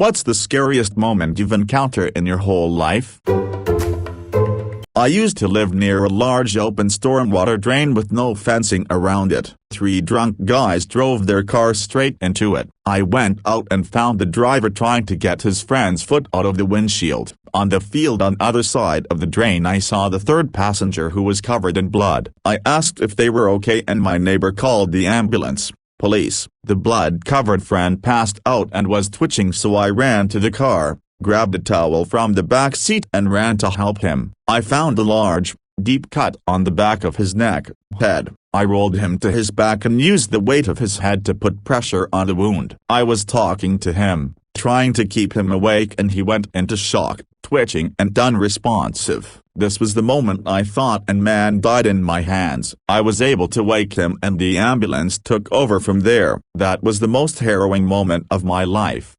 What's the scariest moment you've encountered in your whole life? I used to live near a large open stormwater drain with no fencing around it. 3 drunk guys drove their car straight into it. I went out and found the driver trying to get his friend's foot out of the windshield. On the field on the other side of the drain I saw the 3rd passenger who was covered in blood. I asked if they were okay and my neighbor called the ambulance. Police. The blood-covered friend passed out and was twitching, so I ran to the car, grabbed a towel from the back seat and ran to help him. I found a large, deep cut on the back of his head. I rolled him to his back and used the weight of his head to put pressure on the wound. I was talking to him, trying to keep him awake, and he went into shock, twitching and unresponsive. This was the moment I thought a man died in my hands. I was able to wake him and the ambulance took over from there. That was the most harrowing moment of my life.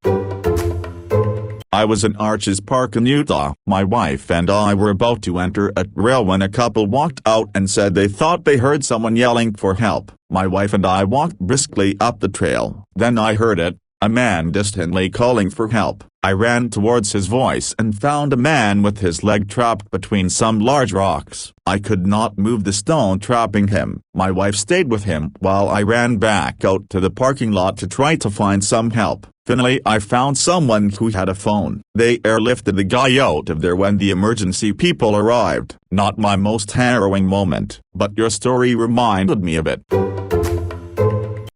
I was in Arches Park in Utah. My wife and I were about to enter a trail when a couple walked out and said they thought they heard someone yelling for help. My wife and I walked briskly up the trail. Then I heard it, a man distantly calling for help. I ran towards his voice and found a man with his leg trapped between some large rocks. I could not move the stone trapping him. My wife stayed with him while I ran back out to the parking lot to try to find some help. Finally I found someone who had a phone. They airlifted the guy out of there when the emergency people arrived. Not my most harrowing moment, but your story reminded me of it.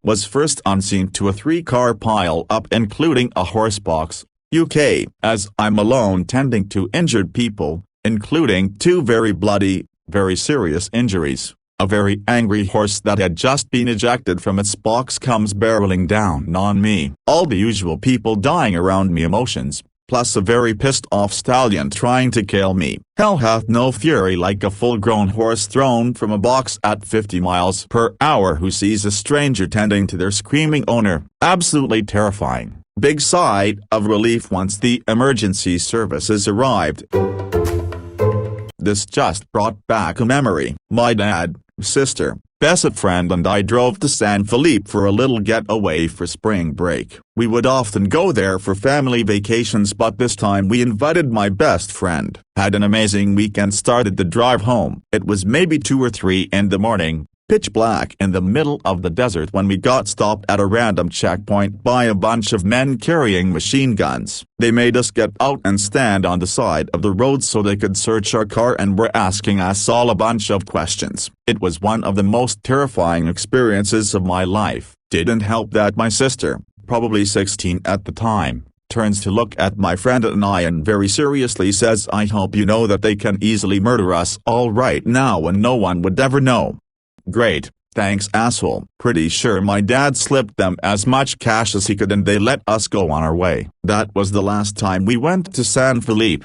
Was first on scene to a 3-car pile-up including a horse box, UK, as I'm alone tending to injured people, including 2 very bloody, very serious injuries. A very angry horse that had just been ejected from its box comes barreling down on me. All the usual people dying around me, emotions, plus a very pissed-off stallion trying to kill me. Hell hath no fury like a full-grown horse thrown from a box at 50 miles per hour who sees a stranger tending to their screaming owner. Absolutely terrifying. Big sigh of relief once the emergency services arrived. This just brought back a memory. My dad, sister, best friend and I drove to San Felipe for a little getaway for spring break. We would often go there for family vacations, but this time we invited my best friend. Had an amazing weekend. Started the drive home. It was maybe 2 or 3 in the morning, pitch black in the middle of the desert, when we got stopped at a random checkpoint by a bunch of men carrying machine guns. They made us get out and stand on the side of the road so they could search our car and were asking us all a bunch of questions. It was one of the most terrifying experiences of my life. Didn't help that my sister, probably 16 at the time, turns to look at my friend and I and very seriously says, "I hope you know that they can easily murder us all right now and no one would ever know." Great, thanks asshole. Pretty sure my dad slipped them as much cash as he could and they let us go on our way. That was the last time we went to San Felipe.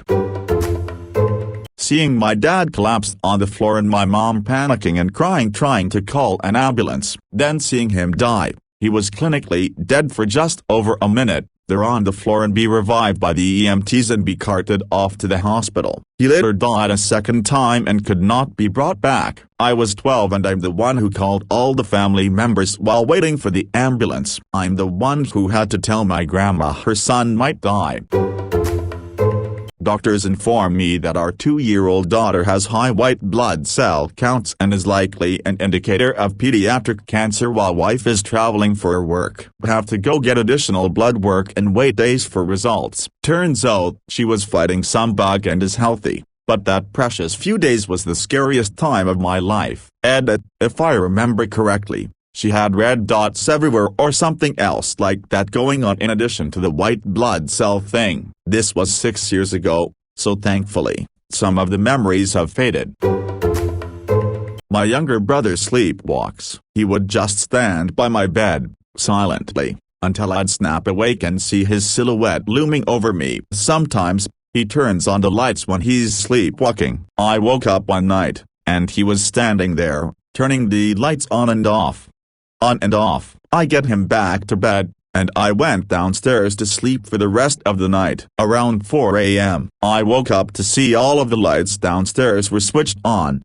Seeing my dad collapse on the floor and my mom panicking and crying trying to call an ambulance. Then seeing him die. He was clinically dead for just over a minute. They're on the floor and be revived by the EMTs and be carted off to the hospital. He later died a second time and could not be brought back. I was 12 and I'm the one who called all the family members while waiting for the ambulance. I'm the one who had to tell my grandma her son might die. Doctors inform me that our 2-year-old daughter has high white blood cell counts and is likely an indicator of pediatric cancer while wife is traveling for work. Have to go get additional blood work and wait days for results. Turns out she was fighting some bug and is healthy. But that precious few days was the scariest time of my life. If I remember correctly, she had red dots everywhere or something else like that going on in addition to the white blood cell thing. This was 6 years ago, so thankfully, some of the memories have faded. My younger brother sleepwalks. He would just stand by my bed, silently, until I'd snap awake and see his silhouette looming over me. Sometimes, he turns on the lights when he's sleepwalking. I woke up one night, and he was standing there, turning the lights on and off. On and off. I get him back to bed, and I went downstairs to sleep for the rest of the night. Around 4 a.m., I woke up to see all of the lights downstairs were switched on.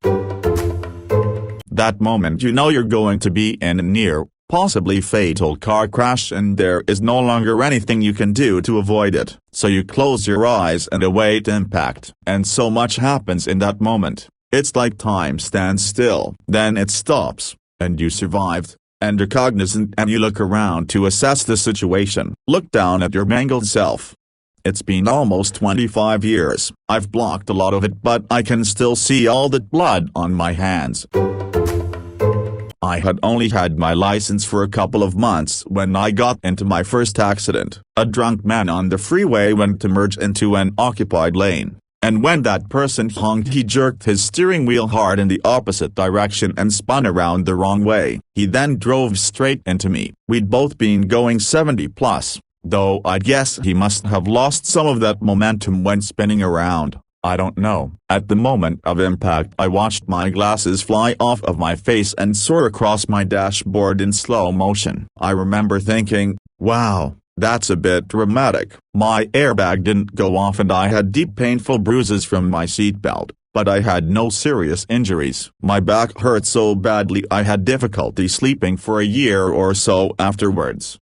That moment you know you're going to be in a near, possibly fatal car crash, and there is no longer anything you can do to avoid it. So you close your eyes and await impact. And so much happens in that moment. It's like time stands still. Then it stops, and you survived, and you're cognizant, and you look around to assess the situation. Look down at your mangled self. It's been almost 25 years. I've blocked a lot of it, but I can still see all that blood on my hands. I had only had my license for a couple of months when I got into my first accident. A drunk man on the freeway went to merge into an occupied lane, and when that person honked, he jerked his steering wheel hard in the opposite direction and spun around the wrong way. He then drove straight into me. We'd both been going 70 plus, though I'd guess he must have lost some of that momentum when spinning around. I don't know. At the moment of impact, I watched my glasses fly off of my face and soar across my dashboard in slow motion. I remember thinking, wow, that's a bit dramatic. My airbag didn't go off and I had deep painful bruises from my seatbelt, but I had no serious injuries. My back hurt so badly I had difficulty sleeping for a year or so afterwards.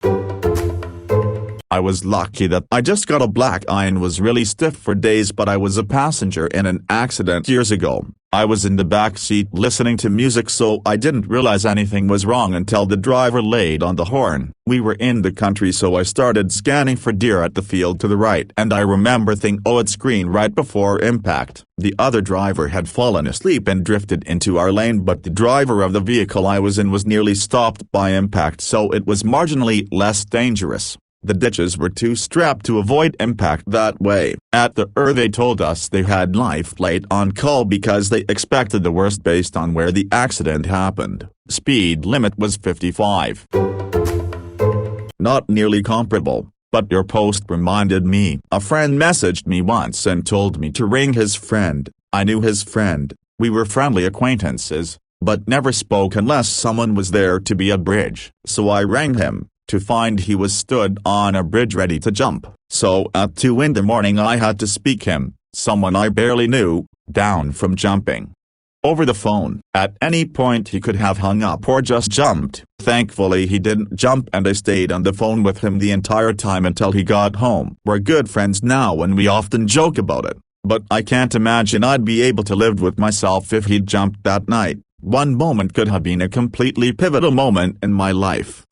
I was lucky that I just got a black eye and was really stiff for days, but I was a passenger in an accident years ago. I was in the back seat listening to music, so I didn't realize anything was wrong until the driver laid on the horn. We were in the country, so I started scanning for deer at the field to the right, and I remember thinking, oh, it's green right before impact. The other driver had fallen asleep and drifted into our lane, but the driver of the vehicle I was in was nearly stopped by impact, so it was marginally less dangerous. The ditches were too strapped to avoid impact that way. At the they told us they had life flight on call because they expected the worst based on where the accident happened. Speed limit was 55. Not nearly comparable, but your post reminded me. A friend messaged me once and told me to ring his friend. I knew his friend. We were friendly acquaintances, but never spoke unless someone was there to be a bridge. So I rang him, to find he was stood on a bridge ready to jump. So at 2 in the morning I had to speak him, someone I barely knew, down from jumping. Over the phone. At any point he could have hung up or just jumped. Thankfully he didn't jump, and I stayed on the phone with him the entire time until he got home. We're good friends now and we often joke about it, but I can't imagine I'd be able to live with myself if he'd jumped that night. One moment could have been a completely pivotal moment in my life.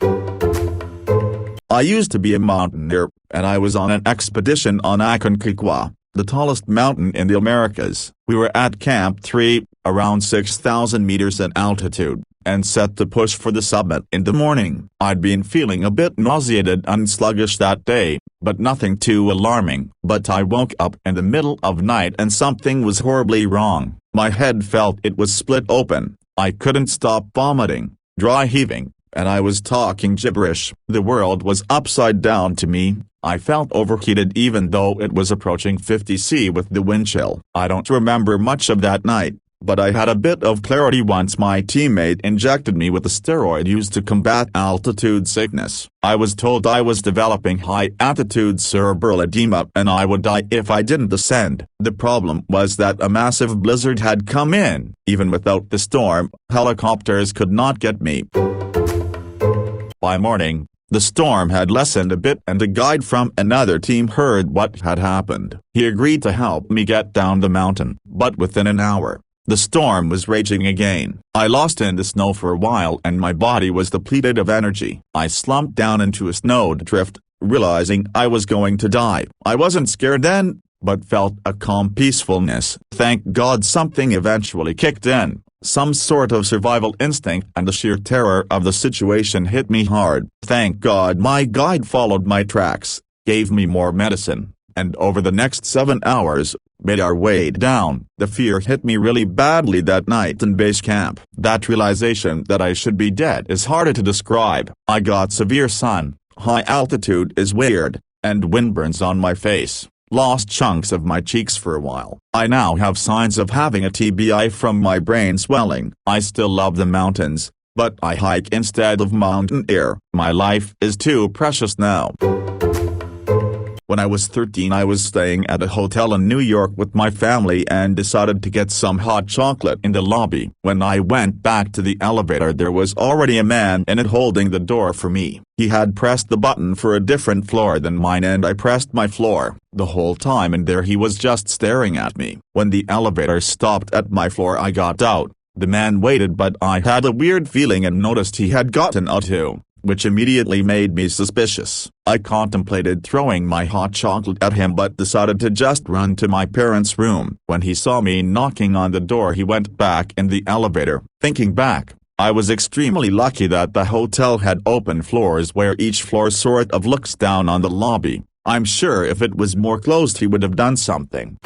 I used to be a mountaineer, and I was on an expedition on Aconcagua, the tallest mountain in the Americas. We were at Camp 3, around 6,000 meters in altitude, and set to push for the summit in the morning. I'd been feeling a bit nauseated and sluggish that day, but nothing too alarming. But I woke up in the middle of night and something was horribly wrong. My head felt it was split open, I couldn't stop vomiting, dry heaving, and I was talking gibberish. The world was upside down to me. I felt overheated even though it was approaching 50 C with the wind chill. I don't remember much of that night, but I had a bit of clarity once my teammate injected me with a steroid used to combat altitude sickness. I was told I was developing high-altitude cerebral edema and I would die if I didn't descend. The problem was that a massive blizzard had come in. Even without the storm, helicopters could not get me. By morning, the storm had lessened a bit and a guide from another team heard what had happened. He agreed to help me get down the mountain, but within an hour, the storm was raging again. I lost in the snow for a while and my body was depleted of energy. I slumped down into a snowdrift, realizing I was going to die. I wasn't scared then, but felt a calm peacefulness. Thank God something eventually kicked in. Some sort of survival instinct, and the sheer terror of the situation hit me hard. Thank God my guide followed my tracks, gave me more medicine, and over the next 7 hours, made our way down. The fear hit me really badly that night in base camp. That realization that I should be dead is harder to describe. I got severe sun, high altitude is weird, and windburns on my face. Lost chunks of my cheeks for a while. I now have signs of having a TBI from my brain swelling. I still love the mountains, but I hike instead of mountain air. My life is too precious now. When I was 13, I was staying at a hotel in New York with my family and decided to get some hot chocolate in the lobby. When I went back to the elevator, there was already a man in it holding the door for me. He had pressed the button for a different floor than mine, and I pressed my floor. The whole time in there he was just staring at me. When the elevator stopped at my floor, I got out. The man waited, but I had a weird feeling and noticed he had gotten out too, which immediately made me suspicious. I contemplated throwing my hot chocolate at him but decided to just run to my parents' room. When he saw me knocking on the door, he went back in the elevator. Thinking back, I was extremely lucky that the hotel had open floors where each floor sort of looks down on the lobby. I'm sure if it was more closed he would have done something.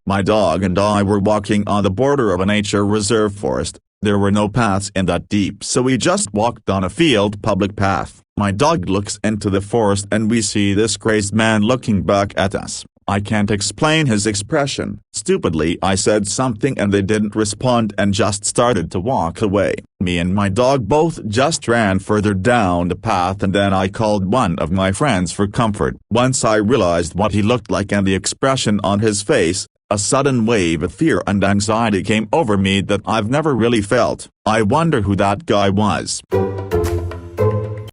My dog and I were walking on the border of a nature reserve forest. There were no paths in that deep, so we just walked on a field public path. My dog looks into the forest and we see this crazed man looking back at us. I can't explain his expression. Stupidly I said something and they didn't respond and just started to walk away. Me and my dog both just ran further down the path, and then I called one of my friends for comfort. Once I realized what he looked like and the expression on his face, a sudden wave of fear and anxiety came over me that I've never really felt. I wonder who that guy was.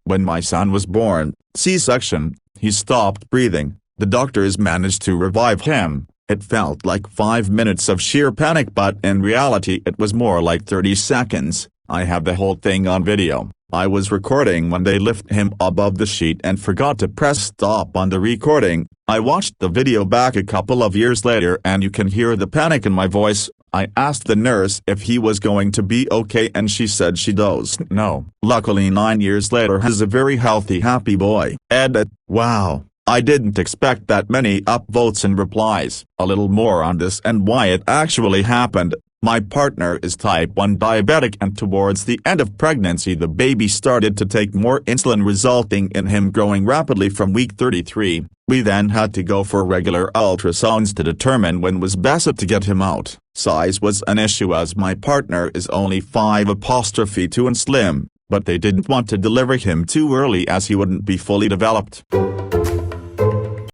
When my son was born, C-section, he stopped breathing. The doctors managed to revive him. It felt like 5 minutes of sheer panic, but in reality it was more like 30 seconds. I have the whole thing on video. I was recording when they lifted him above the sheet and forgot to press stop on the recording. I watched the video back a couple of years later and you can hear the panic in my voice. I asked the nurse if he was going to be okay and she said she does know. Luckily 9 years later he's a very healthy, happy boy. Edit. Wow. I didn't expect that many upvotes and replies. A little more on this and why it actually happened. My partner is type 1 diabetic, and towards the end of pregnancy the baby started to take more insulin, resulting in him growing rapidly from week 33. We then had to go for regular ultrasounds to determine when was best to get him out. Size was an issue as my partner is only 5'2" and slim, but they didn't want to deliver him too early as he wouldn't be fully developed.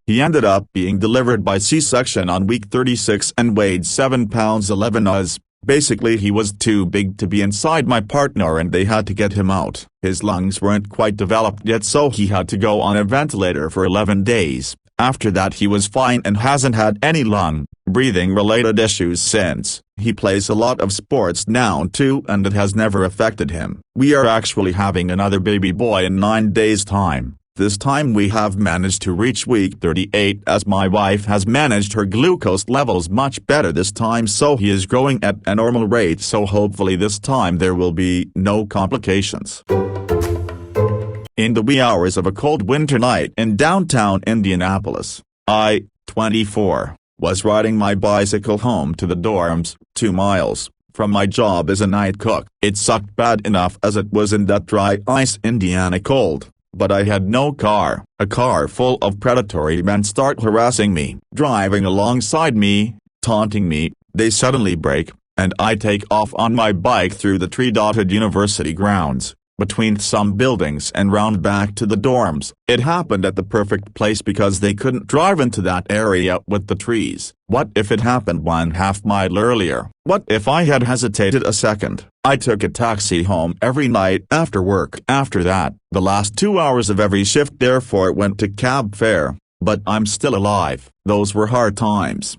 He ended up being delivered by C-section on week 36 and weighed 7 pounds 11 oz. Basically he was too big to be inside my partner and they had to get him out. His lungs weren't quite developed yet, so he had to go on a ventilator for 11 days. After that he was fine and hasn't had any breathing related issues since. He plays a lot of sports now too and it has never affected him. We are actually having another baby boy in 9 days' time. This time we have managed to reach week 38 as my wife has managed her glucose levels much better this time, so he is growing at a normal rate, so hopefully this time there will be no complications. In the wee hours of a cold winter night in downtown Indianapolis, I, 24, was riding my bicycle home to the dorms, 2 miles from my job as a night cook. It sucked bad enough as it was in that dry ice Indiana cold. But I had no car. A car full of predatory men start harassing me, driving alongside me, taunting me. They suddenly brake, and I take off on my bike through the tree-dotted university grounds, between some buildings and round back to the dorms. It happened at the perfect place because they couldn't drive into that area with the trees. What if it happened 1/2 mile earlier? What if I had hesitated a second? I took a taxi home every night after work. After that, the last 2 hours of every shift therefore went to cab fare. But I'm still alive. Those were hard times.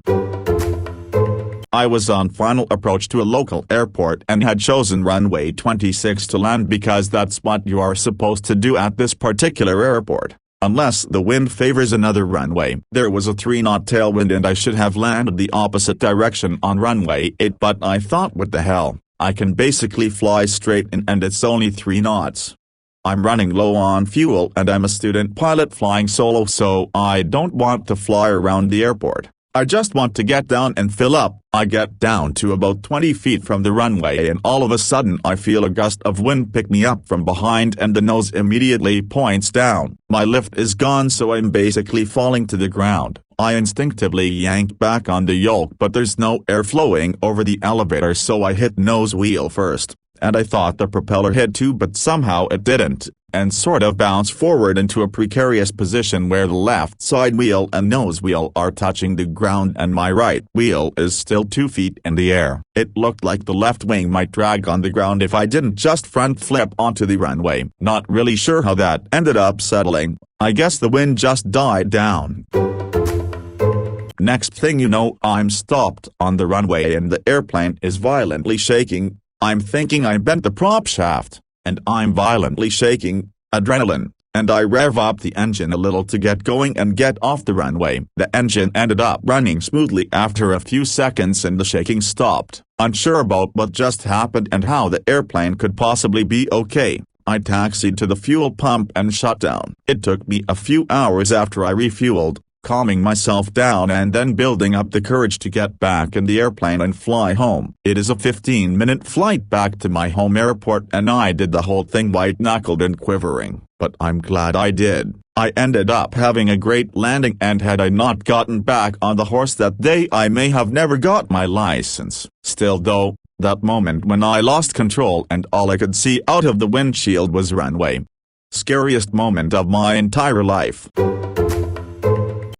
I was on final approach to a local airport and had chosen runway 26 to land because that's what you are supposed to do at this particular airport, unless the wind favors another runway. There was a 3-knot tailwind and I should have landed the opposite direction on runway 8, but I thought, what the hell, I can basically fly straight in and it's only 3 knots. I'm running low on fuel and I'm a student pilot flying solo, so I don't want to fly around the airport. I just want to get down and fill up. I get down to about 20 feet from the runway and all of a sudden I feel a gust of wind pick me up from behind and the nose immediately points down. My lift is gone, so I'm basically falling to the ground. I instinctively yank back on the yoke, but there's no air flowing over the elevator, so I hit nose wheel first, and I thought the propeller hit too, but somehow it didn't. and sort of bounce forward into a precarious position where the left side wheel and nose wheel are touching the ground and my right wheel is still 2 feet in the air. It looked like the left wing might drag on the ground if I didn't just front flip onto the runway. Not really sure how that ended up settling. I guess the wind just died down. Next thing you know, I'm stopped on the runway and the airplane is violently shaking. I'm thinking I bent the prop shaft, and I'm violently shaking. Adrenaline, and I rev up the engine a little to get going and get off the runway. The engine ended up running smoothly after a few seconds and the shaking stopped. Unsure about what just happened and how the airplane could possibly be okay, I taxied to the fuel pump and shut down. It took me a few hours after I refueled, calming myself down and then building up the courage to get back in the airplane and fly home. It is a 15-minute flight back to my home airport and I did the whole thing white-knuckled and quivering, but I'm glad I did. I ended up having a great landing and had I not gotten back on the horse that day I may have never got my license. Still though, that moment when I lost control and all I could see out of the windshield was runway. Scariest moment of my entire life.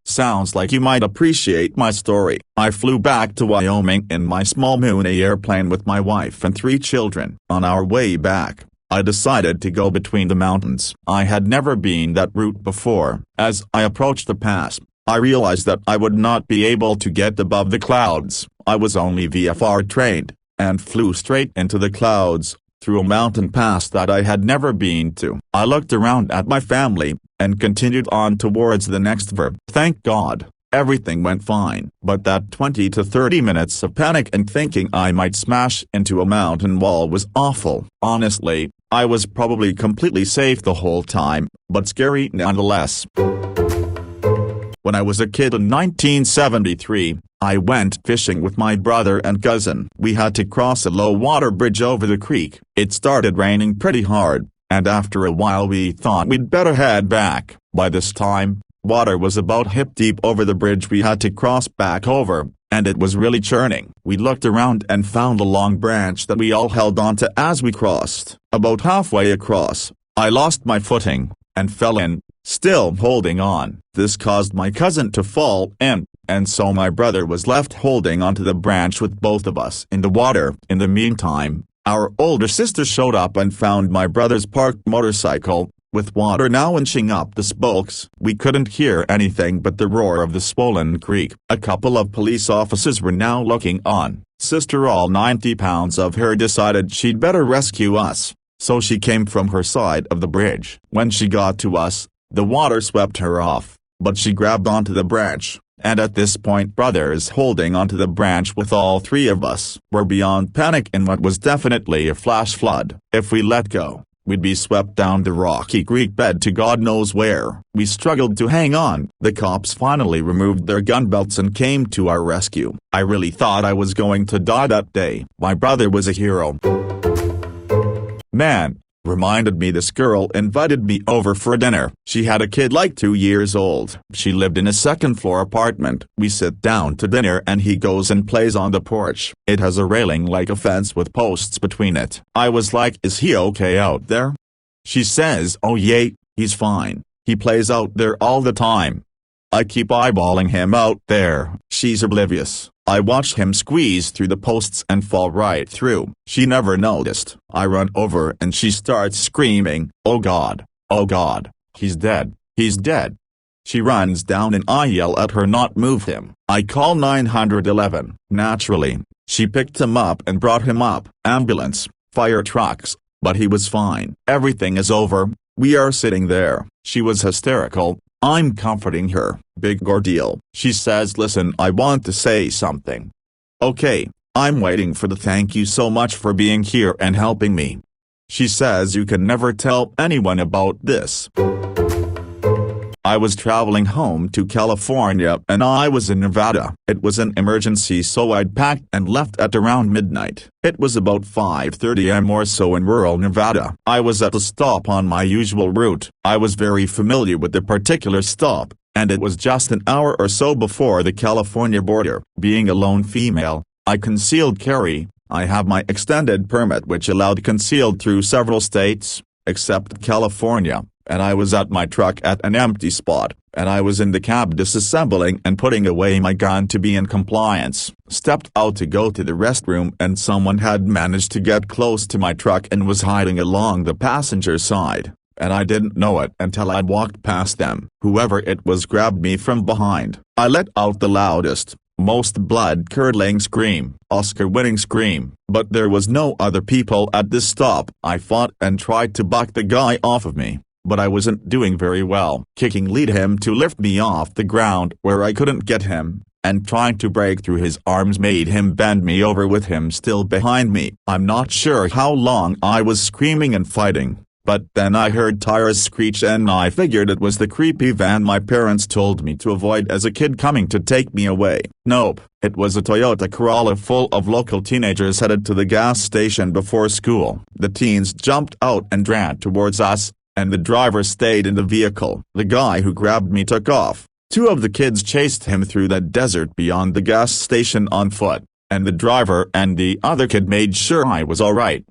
Sounds like you might appreciate my story. I flew back to Wyoming in my small Mooney airplane with my wife and 3 children. On our way back, I decided to go between the mountains. I had never been that route before. As I approached the pass, I realized that I would not be able to get above the clouds. I was only VFR trained, and flew straight into the clouds, through a mountain pass that I had never been to. I looked around at my family, and continued on towards the next verb. Thank God, everything went fine. But that 20 to 30 minutes of panic and thinking I might smash into a mountain wall was awful. Honestly, I was probably completely safe the whole time, but scary nonetheless. When I was a kid in 1973, I went fishing with my brother and cousin. We had to cross a low-water bridge over the creek. It started raining pretty hard, and after a while we thought we'd better head back. By this time, water was about hip-deep over the bridge we had to cross back over, and it was really churning. We looked around and found a long branch that we all held onto as we crossed. About halfway across, I lost my footing, and fell in, still holding on. This caused my cousin to fall in, and so my brother was left holding onto the branch with both of us in the water. In the meantime, our older sister showed up and found my brother's parked motorcycle, with water now inching up the spokes. We couldn't hear anything but the roar of the swollen creek. A couple of police officers were now looking on. Sister, all 90 pounds of her, decided she'd better rescue us, so she came from her side of the bridge. When she got to us, the water swept her off, but she grabbed onto the branch, and at this point brother is holding onto the branch with all 3 of us. We're beyond panic in what was definitely a flash flood. If we let go, we'd be swept down the rocky creek bed to God knows where. We struggled to hang on. The cops finally removed their gun belts and came to our rescue. I really thought I was going to die that day. My brother was a hero. Man, reminded me this girl invited me over for dinner. She had a kid like 2 years old. She lived in a second-floor apartment. We sit down to dinner and he goes and plays on the porch. It has a railing like a fence with posts between it. I was like, is he okay out there? She says, oh yeah, he's fine. He plays out there all the time. I keep eyeballing him out there. She's oblivious. I watch him squeeze through the posts and fall right through. She never noticed. I run over and she starts screaming, oh God, he's dead, he's dead. She runs down and I yell at her not move him. I call 911. Naturally, she picked him up and brought him up. Ambulance, fire trucks, but he was fine. Everything is over. We are sitting there. She was hysterical. I'm comforting her. Big ordeal. She says, listen, I want to say something. Okay, I'm waiting for the thank you so much for being here and helping me. She says you can never tell anyone about this. I was traveling home to California and I was in Nevada. It was an emergency, so I'd packed and left at around midnight. It was about 5:30 am or so in rural Nevada. I was at a stop on my usual route. I was very familiar with the particular stop, and it was just an hour or so before the California border. Being a lone female, I concealed carry. I have my extended permit which allowed concealed through several states, except California, and I was at my truck at an empty spot, and I was in the cab disassembling and putting away my gun to be in compliance. Stepped out to go to the restroom, and someone had managed to get close to my truck and was hiding along the passenger side, and I didn't know it until I'd walked past them. Whoever it was grabbed me from behind. I let out the loudest, most blood-curdling scream, Oscar-winning scream, but there was no other people at this stop. I fought and tried to buck the guy off of me, but I wasn't doing very well. Kicking lead him to lift me off the ground where I couldn't get him, and trying to break through his arms made him bend me over with him still behind me. I'm not sure how long I was screaming and fighting, but then I heard tires screech and I figured it was the creepy van my parents told me to avoid as a kid coming to take me away. Nope, it was a Toyota Corolla full of local teenagers headed to the gas station before school. The teens jumped out and ran towards us, and the driver stayed in the vehicle. The guy who grabbed me took off. Two of the kids chased him through the desert beyond the gas station on foot, and the driver and the other kid made sure I was alright.